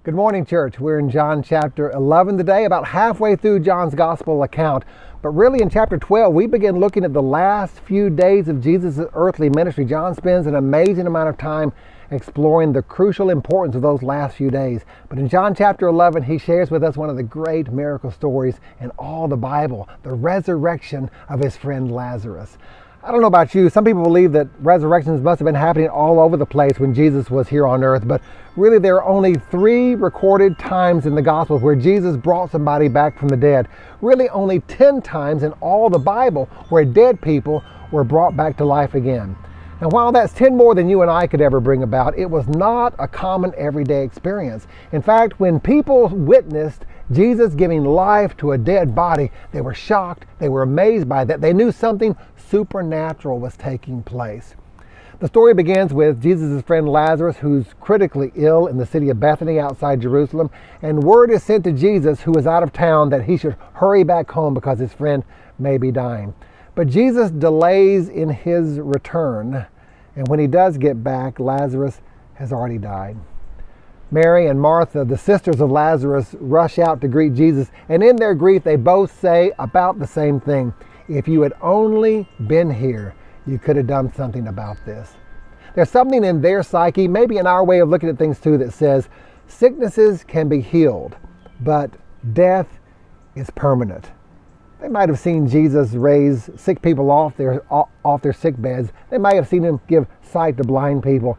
Good morning, church. We're in John chapter 11 today, about halfway through John's gospel account. But really in chapter 12, we begin looking at the last few days of Jesus' earthly ministry. John spends an amazing amount of time exploring the crucial importance of those last few days. But in John chapter 11, he shares with us one of the great miracle stories in all the Bible, the resurrection of his friend Lazarus. I don't know about you, some people believe that resurrections must have been happening all over the place when Jesus was here on earth, but really there are only 3 recorded times in the Gospels where Jesus brought somebody back from the dead. Really only 10 times in all the Bible where dead people were brought back to life again. And while that's 10 more than you and I could ever bring about, it was not a common everyday experience. In fact, when people witnessed Jesus giving life to a dead body, they were shocked, they were amazed by that. They knew something supernatural was taking place. The story begins with Jesus' friend Lazarus, who's critically ill in the city of Bethany outside Jerusalem, and word is sent to Jesus, who is out of town, that he should hurry back home because his friend may be dying. But Jesus delays in his return, and when he does get back, Lazarus has already died. Mary and Martha, the sisters of Lazarus, rush out to greet Jesus, and in their grief they both say about the same thing. If you had only been here, you could have done something about this. There's something in their psyche, maybe in our way of looking at things too, that says sicknesses can be healed, but death is permanent. They might have seen Jesus raise sick people off their sick beds. They might have seen him give sight to blind people.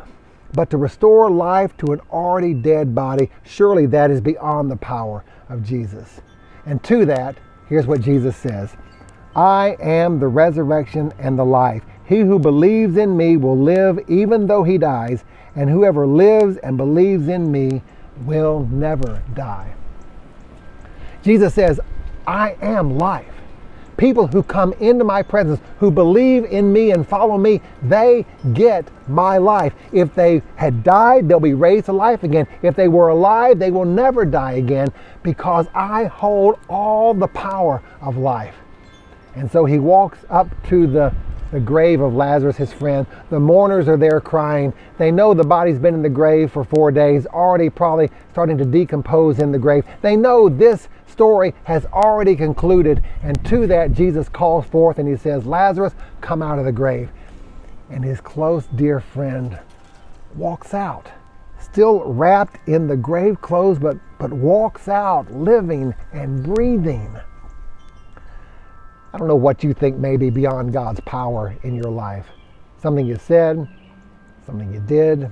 But to restore life to an already dead body, surely that is beyond the power of Jesus. And to that, here's what Jesus says. I am the resurrection and the life. He who believes in me will live even though he dies, and whoever lives and believes in me will never die. Jesus says, I am life. People who come into my presence, who believe in me and follow me, they get my life. If they had died, they'll be raised to life again. If they were alive, they will never die again, because I hold all the power of life. And so he walks up to the grave of Lazarus, his friend. The mourners are there crying. They know the body's been in the grave for 4 days, already probably starting to decompose in the grave. They know this story has already concluded. And to that, Jesus calls forth and he says, Lazarus, come out of the grave. And his close, dear friend walks out, still wrapped in the grave clothes, but walks out, living and breathing. I don't know what you think may be beyond God's power in your life. Something you said, something you did,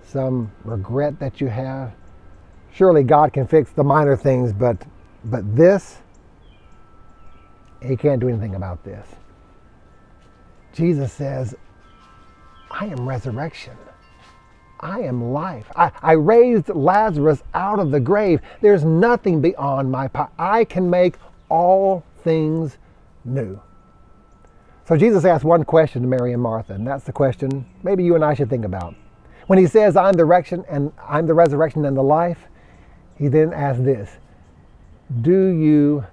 some regret that you have. Surely God can fix the minor things, but this, he can't do anything about this. Jesus says, I am resurrection. I am life. I raised Lazarus out of the grave. There's nothing beyond my power. I can make all things new. So Jesus asked one question to Mary and Martha, and that's the question maybe you and I should think about. When he says, I'm the resurrection and the life, he then asks this, do you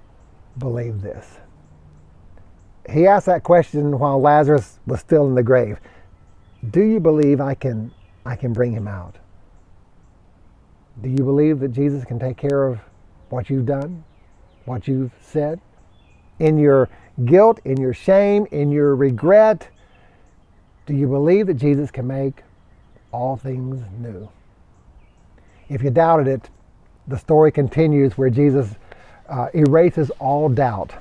believe this? He asked that question while Lazarus was still in the grave. Do you believe I can bring him out? Do you believe that Jesus can take care of what you've done, what you've said? In your guilt, in your shame, in your regret, do you believe that Jesus can make all things new? If you doubted it, the story continues where Jesus erases all doubt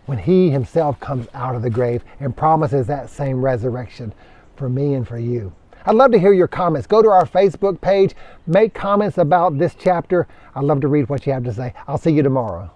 when he himself comes out of the grave and promises that same resurrection for me and for you. I'd love to hear your comments. Go to our Facebook page, make comments about this chapter. I'd love to read what you have to say. I'll see you tomorrow.